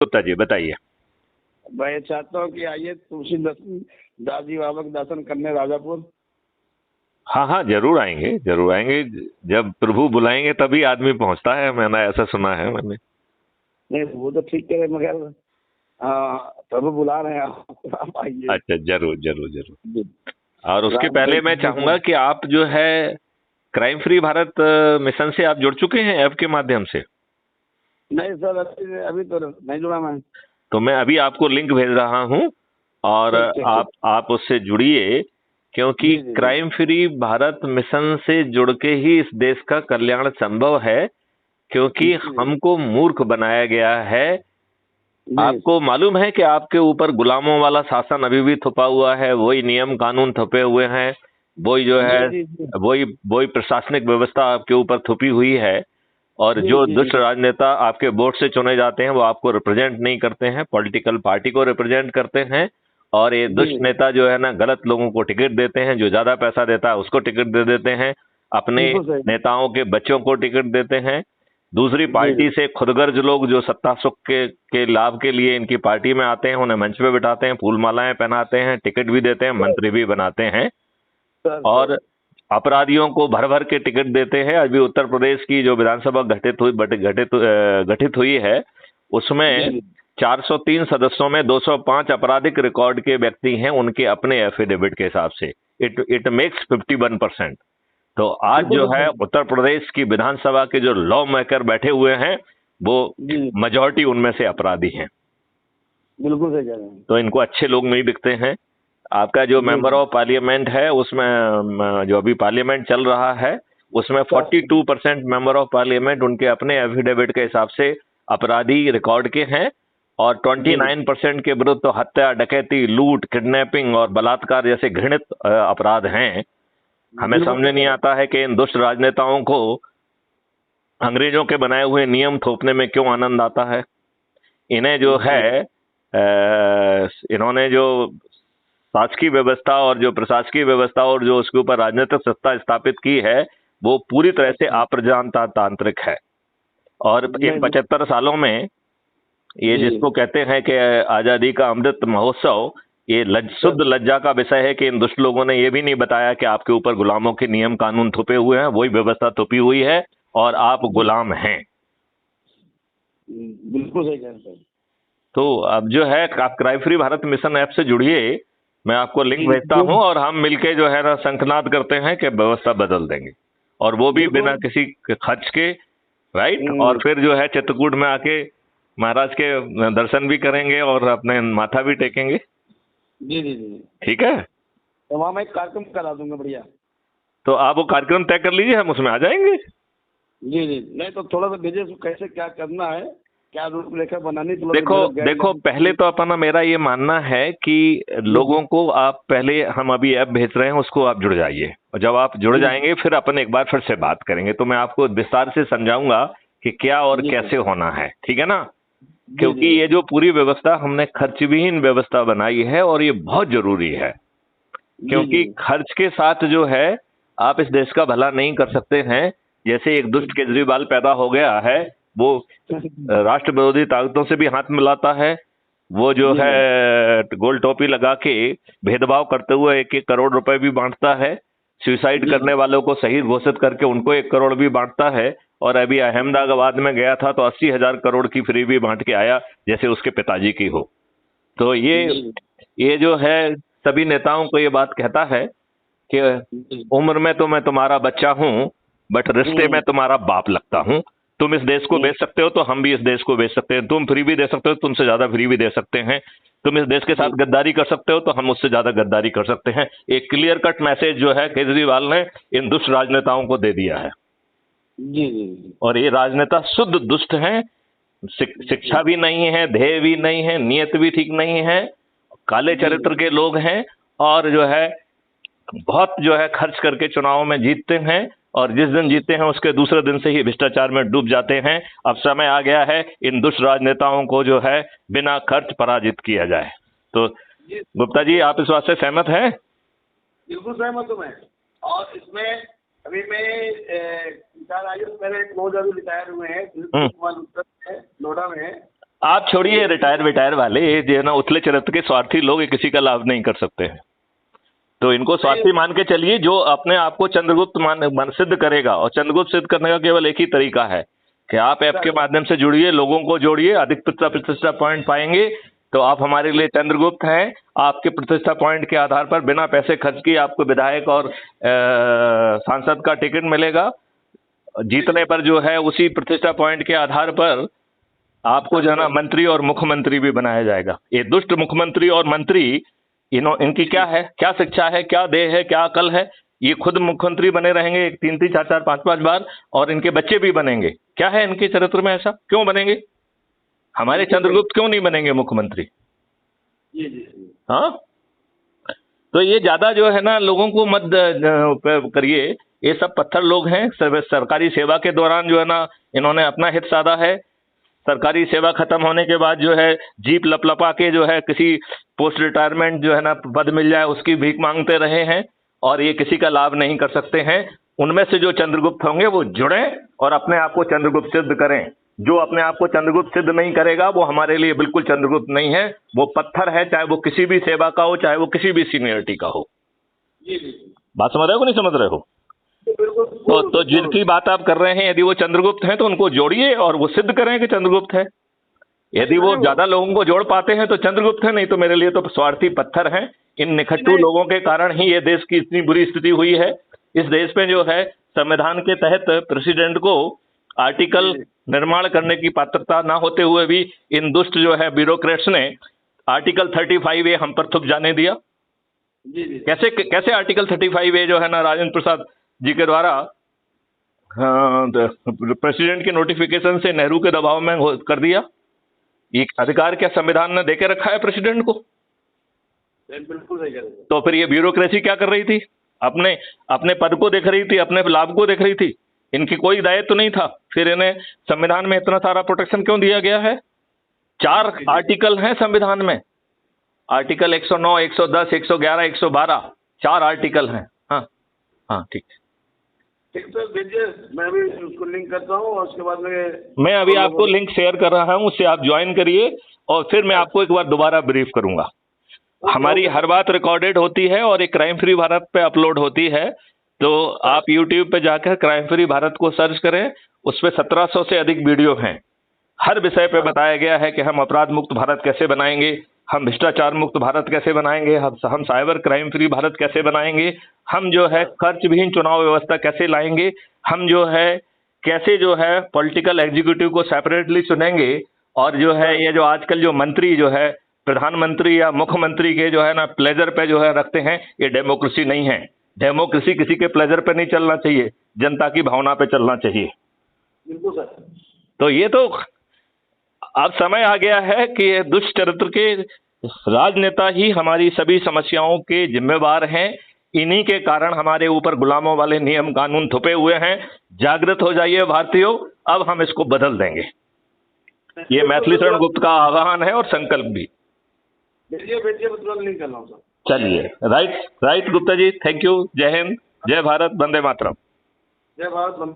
गुप्ता जी बताइए। मैं चाहता हूँ कि आइए तुलसी दास जी बाबा के दर्शन करने राजापुर। हाँ हाँ, जरूर आएंगे जरूर आएंगे। जब प्रभु बुलाएंगे तभी आदमी पहुंचता है, मैंने ऐसा सुना है मैंने। नहीं वो तो ठीक है मगर हाँ प्रभु बुला रहे हैं आप आइए। अच्छा, जरूर जरूर जरूर। जी। और उसके राम पहले मैं चरित्र। चाहूंगा कि आप जो है क्राइम फ्री भारत मिशन से आप जुड़ चुके हैं ऐप के माध्यम से? नहीं सर अभी तो नहीं जुड़ा मैं। तो मैं अभी आपको लिंक भेज रहा हूं और ठीक ठीक ठीक। आप उससे जुड़िए, क्योंकि जी जी जी क्राइम फ्री भारत मिशन से जुड़ के ही इस देश का कल्याण संभव है। क्योंकि जी जी हमको मूर्ख बनाया गया है। जी आपको मालूम है कि आपके ऊपर गुलामों वाला शासन अभी भी थोपा हुआ है, वही नियम कानून थोपे हुए हैं, वही जो जी है जी जी वही वही प्रशासनिक व्यवस्था आपके ऊपर थोपी हुई है। और जी जो जी दुष्ट जी राजनेता आपके वोट से चुने जाते हैं वो आपको रिप्रेजेंट नहीं करते हैं, पॉलिटिकल पार्टी को रिप्रेजेंट करते हैं। और ये जी दुष्ट नेता जो है ना, गलत लोगों को टिकट देते हैं, जो ज्यादा पैसा देता है उसको टिकट दे देते हैं, अपने बिल्कुल सही। नेताओं के बच्चों को टिकट देते हैं। दूसरी जी पार्टी से खुदगर्ज लोग जो सत्ता सुख के लाभ के लिए इनकी पार्टी में आते हैं, उन्हें मंच पे बिठाते हैं, फूल मालाएं पहनाते हैं, टिकट भी देते हैं, सर मंत्री भी बनाते हैं। Sir sir. और अपराधियों को भर भर के टिकट देते हैं। अभी उत्तर प्रदेश की जो विधानसभा गठित हुई है, जी उसमें जी 403 सदस्यों में 205 आपराधिक रिकॉर्ड के व्यक्ति हैं, उनके अपने एफिडेविट के हिसाब से। It makes 51%। तो आज बिल्कुल जो सर है सर। उत्तर प्रदेश की विधानसभा के जो लॉ मेकर बैठे हुए हैं, वो जी मेजॉरिटी उनमें से अपराधी हैं। बिल्कुल सही कह रहे हैं। तो इनको अच्छे लोग नहीं दिखते हैं। आपका जो जी मेंबर जी ऑफ पार्लियामेंट है उसमें जो अभी पार्लियामेंट चल रहा है उसमें सर 42% मेंबर ऑफ पार्लियामेंट उनके अपने एफिडेविट के हिसाब से अपराधी रिकॉर्ड के हैं। और जी 29% के विरुद्ध तो हत्या, डकैती, लूट, किडनैपिंग और बलात्कार जैसे घृणित अपराध हैं। हमें बिल्कुल समझ सही कह नहीं रहे आता है कि इन दुष्ट राजनेताओं को अंग्रेजों के बनाए हुए नियम थोपने में क्यों आनंद आता है। इन्हें जो हैं। है जी इन्होंने जो शासकीय व्यवस्था और जो प्रशासकीय व्यवस्था और जो उसके ऊपर राजनीतिक सत्ता स्थापित की है, वो पूरी तरह से अच्छा। अप्रजातांत्रिक है। और इन नहीं नहीं। 75 सालों में ये जी जिसको कहते हैं कि आजादी का अमृत महोत्सव, ये सर शुद्ध लज्जा का विषय है कि इन दुष्ट लोगों ने ये भी नहीं बताया कि आपके ऊपर गुलामों के नियम कानून थोपे हुए हैं, वही व्यवस्था थोपी हुई है और आप जी गुलाम हैं। बिल्कुल सही कह रहे हैं सर। तो अब जो है आप crime free Bharat mission app से जुड़िए, मैं आपको लिंक जी भेजता जी हूं और हम मिलके जो है ना शंखनाद करते हैं कि व्यवस्था बदल देंगे, और वो भी बिना बिल्कुल। किसी खर्च के। राइट। और हम्म, फिर जो है चित्रकूट में आके महाराज के दर्शन भी करेंगे और अपने माथा भी टेकेंगे। जी जी जी। ठीक है। तो वहाँ मैं एक कार्यक्रम करा दूंगा बढ़िया। तो आप वो कार्यक्रम तय कर लीजिए, हम उसमें आ जाएंगे। जी जी नहीं तो थोड़ा सा भेजिए उसको कैसे क्या करना है, क्या रूपरेखा बनानी, थोड़ा सा देखो मेरा देखो, पहले गाइडलाइन। तो अपना मेरा ये मानना है कि जी लोगों को आप पहले, हम अभी ऐप भेज रहे हैं उसको आप जुड़ जाइए, और जब आप जुड़ जी जाएंगे फिर अपन एक बार फिर से बात करेंगे, तो मैं आपको विस्तार से समझाऊंगा कि क्या और जी कैसे होना है। ठीक है ना। जी क्योंकि ये जो पूरी व्यवस्था हमने खर्च विहीन व्यवस्था बनाई है और ये बहुत जरूरी है। जी जी क्योंकि खर्च के साथ जो है आप इस देश का भला नहीं कर सकते हैं। जैसे एक दुष्ट केजरीवाल पैदा हो गया है, वो जी राष्ट्र विरोधी ताकतों से भी हाथ मिलाता है। वो जो जी है सर। गोल टोपी लगा के भेदभाव करते हुए 1-1 करोड़ रुपए भी बांटता है। सुसाइड जी करने जी वालों को शहीद घोषित करके उनको 1 करोड़ भी बांटता है। और अभी अहमदाबाद में गया था तो 80,000 करोड़ की फ्री भी बांट के आया, जैसे उसके पिताजी की हो। तो जी ये जो है सभी नेताओं को ये बात कहता है कि जी। उम्र में तो मैं तुम्हारा बच्चा हूं, बट रिश्ते में हम्म तुम्हारा बाप लगता हूं। तुम इस देश को हम्म। बेच सकते हो तो हम भी इस देश को बेच सकते हैं। तुम फ्री भी दे सकते हो, तुमसे ज्यादा फ्री भी दे सकते हैं। तुम इस देश के जी साथ गद्दारी कर सकते हो तो हम उससे ज्यादा गद्दारी कर सकते हैं। एक क्लियर कट मैसेज जो है केजरीवाल ने इन दुष्ट राजनेताओं को दे दिया है। जी जी जी और ये राजनेता शुद्ध दुष्ट हैं। शिक्षा जी भी नहीं है, ध्येय भी नहीं है, नियत भी ठीक नहीं है, काले जी चरित्र के लोग हैं। और जो है बहुत जो है खर्च करके चुनाव में जीतते हैं, और जिस दिन जीतते हैं उसके दूसरे दिन से ही भ्रष्टाचार में डूब जाते हैं। अब समय आ गया है इन दुष्ट राजनेताओं को जो है बिना खर्च पराजित किया जाए। तो जी। गुप्ता जी, आप इस बात से सहमत हैं? बिल्कुल सहमत हूँ मैं। और इसमें अभी मैं विचार आयुष मेरे एक बहुत अभी रिटायर हुए हैं, सुनील हम्म। कुमार उत्तर है नोएडा में है। आप छोड़िए रिटायर वाले, ये जो है ना उथले चरित्र के स्वार्थी लोग, ये किसी का लाभ नहीं कर सकते हैं। तो इनको स्वार्थी मान के चलिए। जो अपने आप को चंद्रगुप्त मान सिद्ध करेगा, और चंद्रगुप्त सिद्ध करने का केवल एक ही तरीका है कि आप ऐप के माध्यम से जुड़िए, लोगों को जोड़िए, अधिक प्रतिष्ठा पॉइंट पाएंगे तो आप हमारे लिए चंद्रगुप्त हैं। आपके प्रतिष्ठा पॉइंट के आधार पर बिना पैसे खर्च किए आपको विधायक और सांसद का टिकट मिलेगा। जीतने पर जो है उसी प्रतिष्ठा पॉइंट के आधार पर आपको जो है ना मंत्री और मुख्यमंत्री भी बनाया जाएगा। ये दुष्ट मुख्यमंत्री और मंत्री, इनकी क्या है, क्या शिक्षा है, क्या देह है, क्या अकल है? ये खुद मुख्यमंत्री बने रहेंगे 3-3, 4-4, 5-5 बार, और इनके बच्चे भी बनेंगे। क्या है इनके चरित्र में ऐसा? क्यों बनेंगे? हमारे चंद्रगुप्त क्यों नहीं बनेंगे मुख्यमंत्री? हाँ, तो ये ज्यादा जो है ना लोगों को मत करिए। ये सब पत्थर लोग हैं। सरकारी सेवा के दौरान जो है ना इन्होंने अपना हित साधा है। सरकारी सेवा खत्म होने के बाद जो है जीप लपलपा के जो है किसी पोस्ट रिटायरमेंट जो है ना पद मिल जाए उसकी भीख मांगते रहे हैं, और ये किसी का लाभ नहीं कर सकते हैं। उनमें से जो चंद्रगुप्त होंगे वो जुड़ें और अपने आप को चंद्रगुप्त सिद्ध करें। जो अपने आप को चंद्रगुप्त सिद्ध नहीं करेगा वो हमारे लिए बिल्कुल चंद्रगुप्त नहीं है, वो पत्थर है, चाहे वो किसी भी सेवा का हो, चाहे वो किसी भी सीनियरिटी का हो। बात समझ रहे हो कि नहीं समझ रहे हो? तो जिनकी बात आप कर रहे हैं, यदि वो चंद्रगुप्त हैं तो उनको जोड़िए और वो सिद्ध करें कि चंद्रगुप्त है। यदि वो ज्यादा लोगों को जोड़ पाते हैं तो चंद्रगुप्त है, नहीं तो मेरे लिए तो स्वार्थी पत्थर हैं। इन निखट्टू लोगों के कारण ही ये देश की इतनी बुरी स्थिति हुई है। इस देश में जो है संविधान के तहत प्रेसिडेंट को आर्टिकल निर्माण करने की पात्रता ना होते हुए भी इन दुष्ट जो है ब्यूरोक्रेट्स ने आर्टिकल 35A हम पर थुप जाने दिया। कैसे आर्टिकल 35A जो है ना राजेंद्र प्रसाद जी के द्वारा प्रेसिडेंट के नोटिफिकेशन से नेहरू के दबाव में कर दिया। ये अधिकार क्या संविधान ने देके रखा है प्रेसिडेंट को? बिल्कुल नहीं। तो फिर ये ब्यूरोक्रेसी क्या कर रही थी? अपने पद को देख रही थी, अपने लाभ को देख रही थी। इनकी कोई दायित्व तो नहीं था। फिर इन्हें संविधान में इतना सारा प्रोटेक्शन क्यों दिया गया है? 4 आर्टिकल हैं संविधान में। आर्टिकल 109, 110, 111, 112, 4 आर्टिकल हैं। हाँ ठीक है। तो भेजिए, मैं अभी उसको लिंक करता हूँ और उसके बाद मैं अभी आपको लिंक शेयर कर रहा हूँ, उससे आप ज्वाइन करिए और फिर मैं आपको एक बार दोबारा ब्रीफ करूंगा। हमारी हर बात रिकॉर्डेड होती है और एक क्राइम फ्री भारत पे अपलोड होती है। तो आप YouTube पे जाकर क्राइम फ्री भारत को सर्च करें, उस पर 1700 से अधिक वीडियो हैं। हर विषय पे बताया गया है कि हम अपराध मुक्त भारत कैसे बनाएंगे, हम भ्रष्टाचार मुक्त भारत कैसे बनाएंगे, हम साइबर क्राइम फ्री भारत कैसे बनाएंगे, हम जो है खर्च विहीन चुनाव व्यवस्था कैसे लाएंगे, हम जो है कैसे जो है पॉलिटिकल एग्जीक्यूटिव को सेपरेटली चुनेंगे, और जो है ये जो आजकल जो मंत्री जो है प्रधानमंत्री या मुख्यमंत्री के जो है ना प्लेजर पे जो है रखते हैं, ये डेमोक्रेसी नहीं है। डेमोक्रेसी किसी के प्लेजर पे नहीं चलना चाहिए, जनता की भावना पे चलना चाहिए। बिल्कुल सर। तो ये तो अब समय आ गया है कि ये दुष्ट चरित्र के राजनेता ही हमारी सभी समस्याओं के जिम्मेवार हैं। इन्हीं के कारण हमारे ऊपर गुलामों वाले नियम कानून थुपे हुए हैं। जागृत हो जाइए भारतीयों, अब हम इसको बदल देंगे। ये मैथिली शरण गुप्त का आह्वान है और संकल्प भी। भेजिए तुरंत लिंक कर रहा हूँ सर। चलिए, right Gupta ji, thank you. जय हिंद, जय भारत, वंदे मातरम। जय भारत।